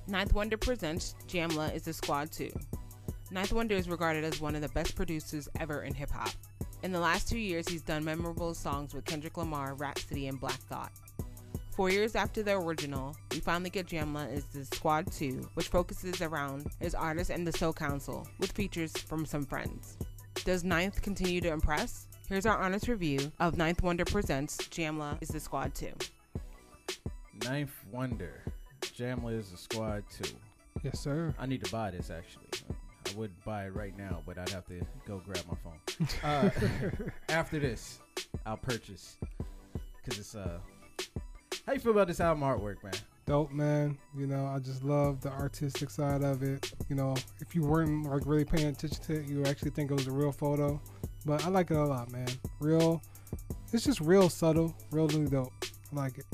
Ninth Wonder presents Jamla is the Squad 2. Ninth Wonder is regarded as one of the best producers ever in hip-hop. In the last 2 years, he's done memorable songs with Kendrick Lamar, Rapsody, and Black Thought. 4 years after the original, we finally get Jamla is the Squad 2, which focuses around his artist and the Soul Council, with features from some friends. Does Ninth continue to impress? Here's our honest review of Ninth Wonder presents Jamla is the Squad 2. Ninth Wonder, Jamla is the Squad 2. Yes, sir. I need to buy this, actually. I would buy it right now, but I'd have to go grab my phone. After this, I'll purchase. Because it's, how you feel about this album artwork, man? Dope, man. You know, I just love the artistic side of it. You know, if you weren't like really paying attention to it, you would actually think it was a real photo. But I like it a lot, man. It's just real subtle, really dope. I like it.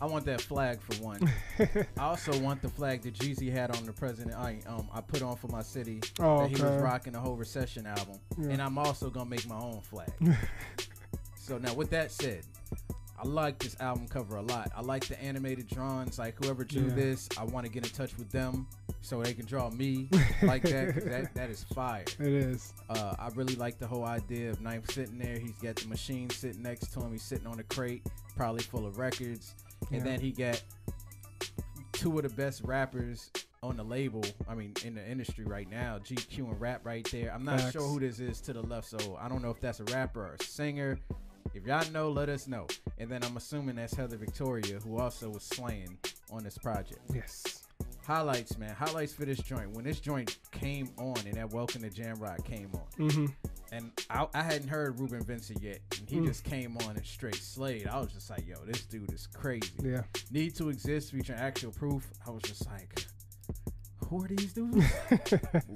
I want that flag for one. I also want the flag that Jeezy had on the president. I put on for my city that he was rocking the whole Recession album, and I'm also gonna make my own flag. So now, with that said, I like this album cover a lot. I like the animated drawings. Like whoever drew this, I want to get in touch with them so they can draw me like that. 'Cause that is fire. It is. I really like the whole idea of Ninth sitting there. He's got the machine sitting next to him. He's sitting on a crate, probably full of records. And then he got two of the best rappers on the label, I mean, in the industry right now, GQ and Rap right there. I'm not sure who this is to the left, so I don't know if that's a rapper or a singer. If y'all know, let us know. And then I'm assuming that's Heather Victoria, who also was slaying on this project. Yes. Highlights, man. Highlights for this joint. When this joint came on and that Welcome to Jam Rock came on, and I hadn't heard Ruben Vincent yet, and he just came on and straight slayed. I was just like, yo, this dude is crazy. Yeah. Need to Exist featuring Actual Proof. I was just like, who are these dudes?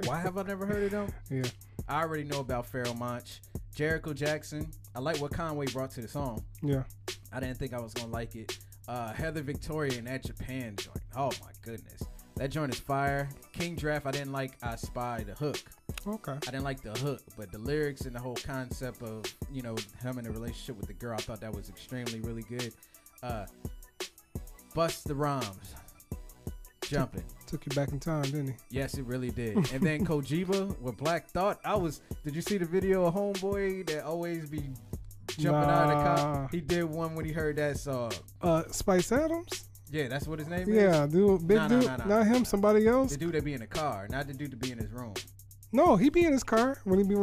Why have I never heard of them? Yeah. I already know about Pharoah Monch. Jericho Jackson. I like what Conway brought to the song. Yeah. I didn't think I was going to like it. Heather Victoria and that Japan joint. Oh, my goodness. That joint is fire. King Draft, I didn't like I Spy the hook. Okay. I didn't like the hook, but the lyrics and the whole concept of, you know, him in a relationship with the girl, I thought that was extremely, really good. Bust the Rhymes. Jumping. Took you back in time, didn't he? Yes, it really did. And then Kojiba with Black Thought. Did you see the video of Homeboy that always be jumping out of the car? He did one when he heard that song. Spice Adams? Yeah, that's what his name is? Yeah, dude, big dude. Not him, somebody else. The dude that be in the car, not the dude to be in his room. No, he be in his car when he be.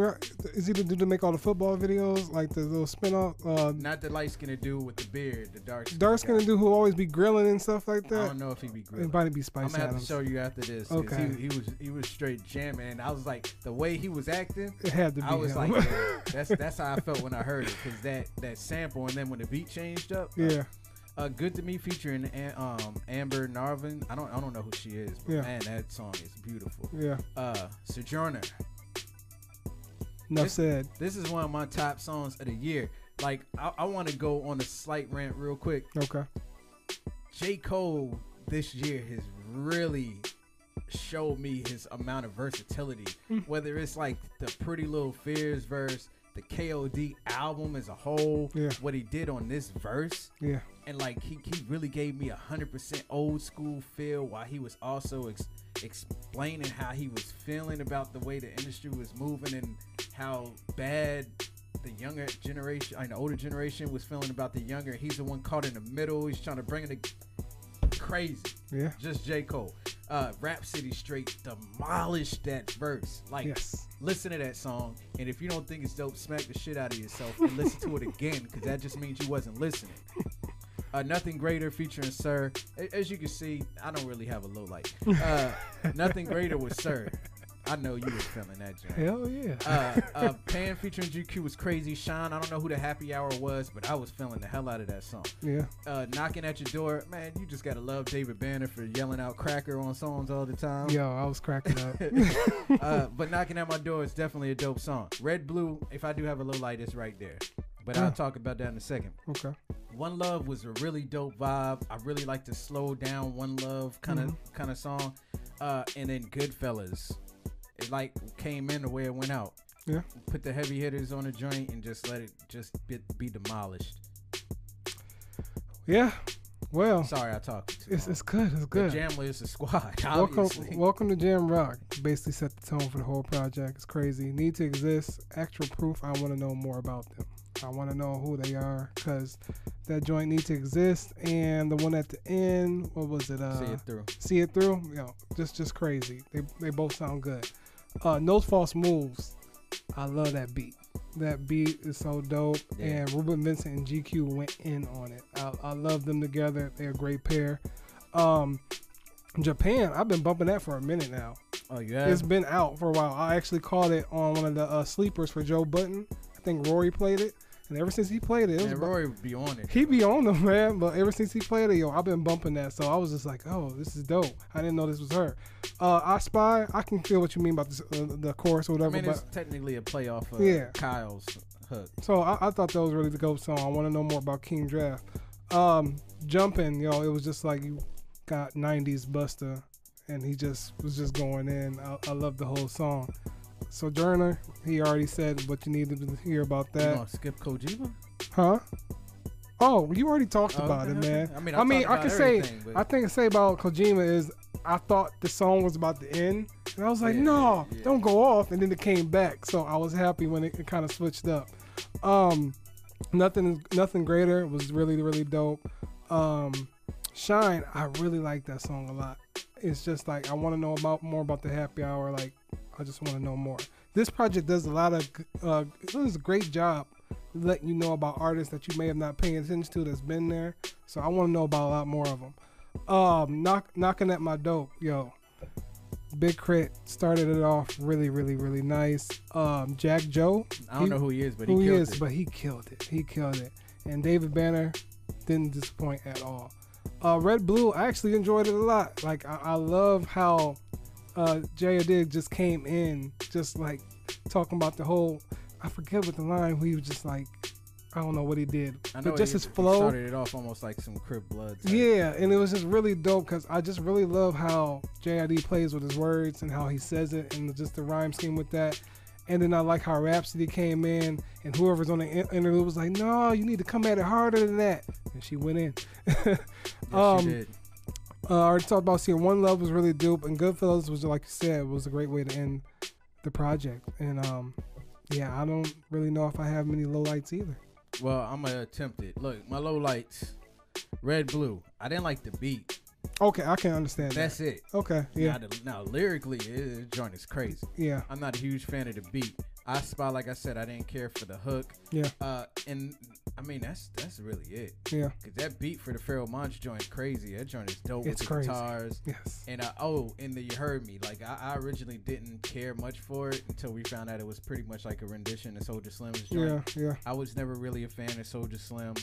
Is he the dude to make all the football videos, like the little spin-off? Not the light-skinned dude with the beard, the dark-skinned dude who always be grilling and stuff like that. I don't know if he be grilling. It might be Spice Adams. I'm gonna have to show you after this. Okay. He was straight jamming, and I was like, the way he was acting, it had to be. I was him. like, yeah, that's how I felt when I heard it, because that sample, and then when the beat changed up. Yeah. Good to Me featuring Amber Narvin. I don't know who she is, but man, that song is beautiful. Yeah. Sojourner. Enough said. This is one of my top songs of the year. Like, I want to go on a slight rant real quick. Okay. J. Cole this year has really showed me his amount of versatility. Whether it's like the Pretty Little Fears verse, the KOD album as a whole, what he did on this verse. Yeah. And like he really gave me 100% old school feel while he was also explaining how he was feeling about the way the industry was moving and how bad the younger generation, the older generation was feeling about the younger. He's the one caught in the middle. He's trying to bring it crazy. Yeah. Just J. Cole. Rapsody straight demolished that verse. Like, listen to that song, and if you don't think it's dope, smack the shit out of yourself and listen to it again, because that just means you wasn't listening. Nothing Greater featuring Sir. As you can see, I don't really have a low light. Nothing Greater was Sir. I know you was feeling that joint. Hell yeah. Pan featuring GQ was crazy. Sean, I don't know who the Happy Hour was, but I was feeling the hell out of that song. Yeah. Knocking at Your Door, man, you just gotta love David Banner for yelling out cracker on songs all the time. Yo, I was cracking up. But Knocking at My Door is definitely a dope song. Red Blue, if I do have a low light, it's right there. But I'll talk about that in a second. Okay. One Love was a really dope vibe. I really like the slow down One Love kind of song. And then Goodfellas. It like came in the way it went out. Yeah. Put the heavy hitters on the joint and just let it just be demolished. Yeah. Well, sorry, I talked too long. it's good. It's good. The Jamla is a squad. Obviously. Welcome to Jam Rock. Basically set the tone for the whole project. It's crazy. Need to exist. Actual proof. I want to know more about them. I want to know who they are because that joint need to exist. And the one at the end, what was it? See it through. See it through. You know, just crazy. They both sound good. No False Moves. I love that beat. That beat is so dope. Yeah. And Ruben Vincent and GQ went in on it. I love them together. They're a great pair. Japan, I've been bumping that for a minute now. Oh, yeah. It's been out for a while. I actually caught it on one of the sleepers for Joe Button. I think Rory played it. And ever since he played it, Rory would be on it. He be on them, man. But ever since he played it, yo, I've been bumping that. So I was just like, oh, this is dope. I didn't know this was her. I Spy, I can feel what you mean about this, the chorus or whatever. I mean, but it's technically a play off of Kyle's hook. So I thought that was really the dope song. I want to know more about King Draft. Jumping, yo, it was just like you got 90s Busta, and he just was just going in. I love the whole song. Sojourner, he already said what you needed to hear about that. You want to skip Kojima? Huh? Oh, you already talked about it, man. I mean, I can say, I think to say about Kojima is, I thought the song was about to end, and I was like, no, don't go off, and then it came back. So I was happy when it kind of switched up. Nothing Greater was really, really dope. Shine, I really like that song a lot. It's just like I want to know more about the happy hour. Like I just want to know more. This project does a lot of it does a great job letting you know about artists that you may have not paid attention to that's been there. So I want to know about a lot more of them. Knocking at My Dope, yo. Big Crit started it off really, really, really nice. Jack Joe. I don't know who he is, but he killed it. He killed it. And David Banner didn't disappoint at all. Red Blue, I actually enjoyed it a lot. Like I love how Jay Adig just came in, just like talking about the whole. I forget what the line. He was just like, I don't know what he did, but just his flow. He started it off almost like some Crip Blood. Yeah, and it was just really dope because I just really love how JID plays with his words and how he says it and just the rhyme scheme with that. And then I like how Rapsody came in and whoever's on the interview was like, no, you need to come at it harder than that. And she went in. Yes, she did. I already talked about seeing One Love was really dope, and Goodfellas was, like you said, was a great way to end the project. And yeah, I don't really know if I have many lowlights either. Well, I'm going to attempt it. Look, my lowlights, Red Blue. I didn't like the beat. Okay, I can understand That's that. it. Okay, yeah. Now lyrically, the joint is crazy. Yeah. I'm not a huge fan of the beat. I Spy, like I said, I didn't care for the hook. Yeah. And I mean, that's really it. Yeah. Cause that beat for the Pharoah Monch joint crazy. That joint is dope with the crazy. guitars. Yes. And and the You Heard Me. Like I originally didn't care much for it until we found out it was pretty much like a rendition of Soulja Slim's joint. Yeah. I was never really a fan of Soulja Slim,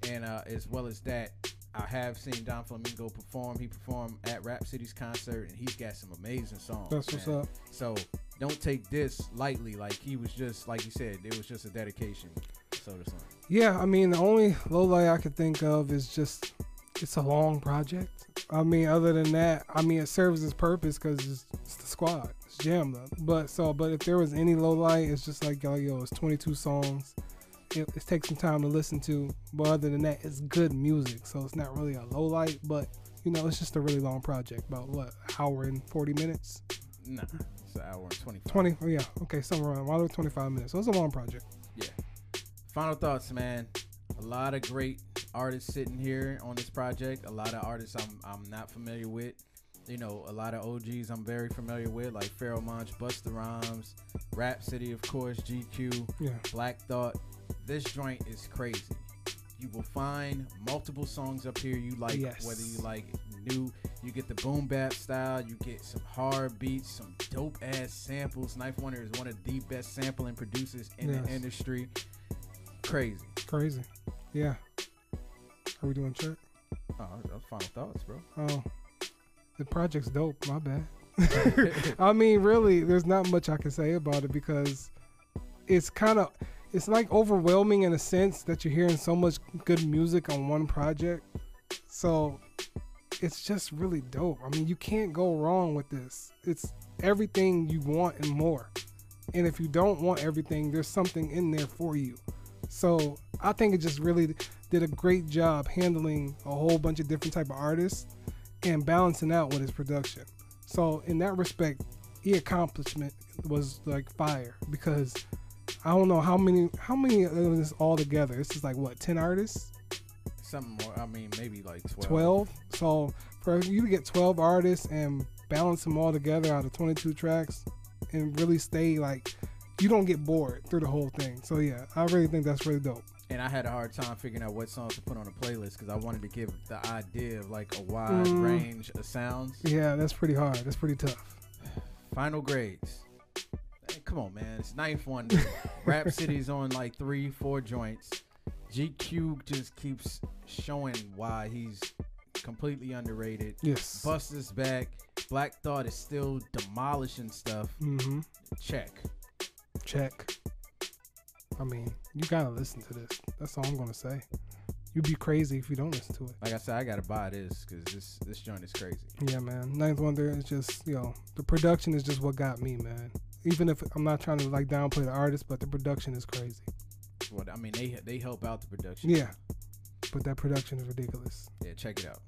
and as well as that, I have seen Don Flamingo perform. He performed at Rapsody's concert, and he's got some amazing songs. That's what's up. So don't take this lightly. Like he was just, like you said, it was just a dedication to Soulja Slim. Yeah, I mean, the only low light I could think of is just it's a long project. I mean, other than that, I mean, it serves its purpose because it's the squad. It's Jamla. But if there was any low light, it's just like, yo, it's 22 songs. It takes some time to listen to, but other than that, it's good music, so it's not really a low light, but it's just a really long project, about what, hour and 40 minutes? Nah, it's an hour and 25. 20, yeah, okay, somewhere around 25 minutes, so it's a long project. Yeah. Final thoughts, man. A lot of great artists sitting here on this project, a lot of artists I'm not familiar with. A lot of OGs I'm very familiar with, like Pharoah Monch, Busta Rhymes, Rapsody, of course, GQ, Black Thought. This joint is crazy. You will find multiple songs up here you like, whether you like new, you get the boom bap style, you get some hard beats, some dope ass samples. Knife Wonder is one of the best sampling producers in the industry. Crazy. Yeah. Are we doing check? Oh, final thoughts, bro. Oh, the project's dope. My bad. I mean, really, there's not much I can say about it because it's like overwhelming in a sense that you're hearing so much good music on one project. So it's just really dope. I mean, you can't go wrong with this. It's everything you want and more. And if you don't want everything, there's something in there for you. So I think it just really did a great job handling a whole bunch of different type of artists and balancing out with his production. So in that respect, the accomplishment was like fire, because I don't know how many of this all together. This is like what, 10 artists? Something more. I mean, maybe like 12. So for you to get 12 artists and balance them all together out of 22 tracks and really stay like, you don't get bored through the whole thing. So yeah, I really think that's really dope. And I had a hard time figuring out what songs to put on the playlist because I wanted to give the idea of like a wide range of sounds. Yeah, that's pretty hard. That's pretty tough. Final grades. Hey, come on, man. It's Ninth Wonder. Rapsody's on like 3-4 joints. GQ just keeps showing why he's completely underrated. Yes. Busta's back. Black Thought is still demolishing stuff. Mm-hmm. Check. I mean, you gotta listen to this. That's all I'm gonna say. You'd be crazy if you don't listen to it. Like I said, I gotta buy this because this joint is crazy. Yeah, man. Ninth Wonder is just, the production is just what got me, man. Even if I'm not trying to like downplay the artist, but the production is crazy. Well, I mean, they help out the production. Yeah, but that production is ridiculous. Yeah, check it out.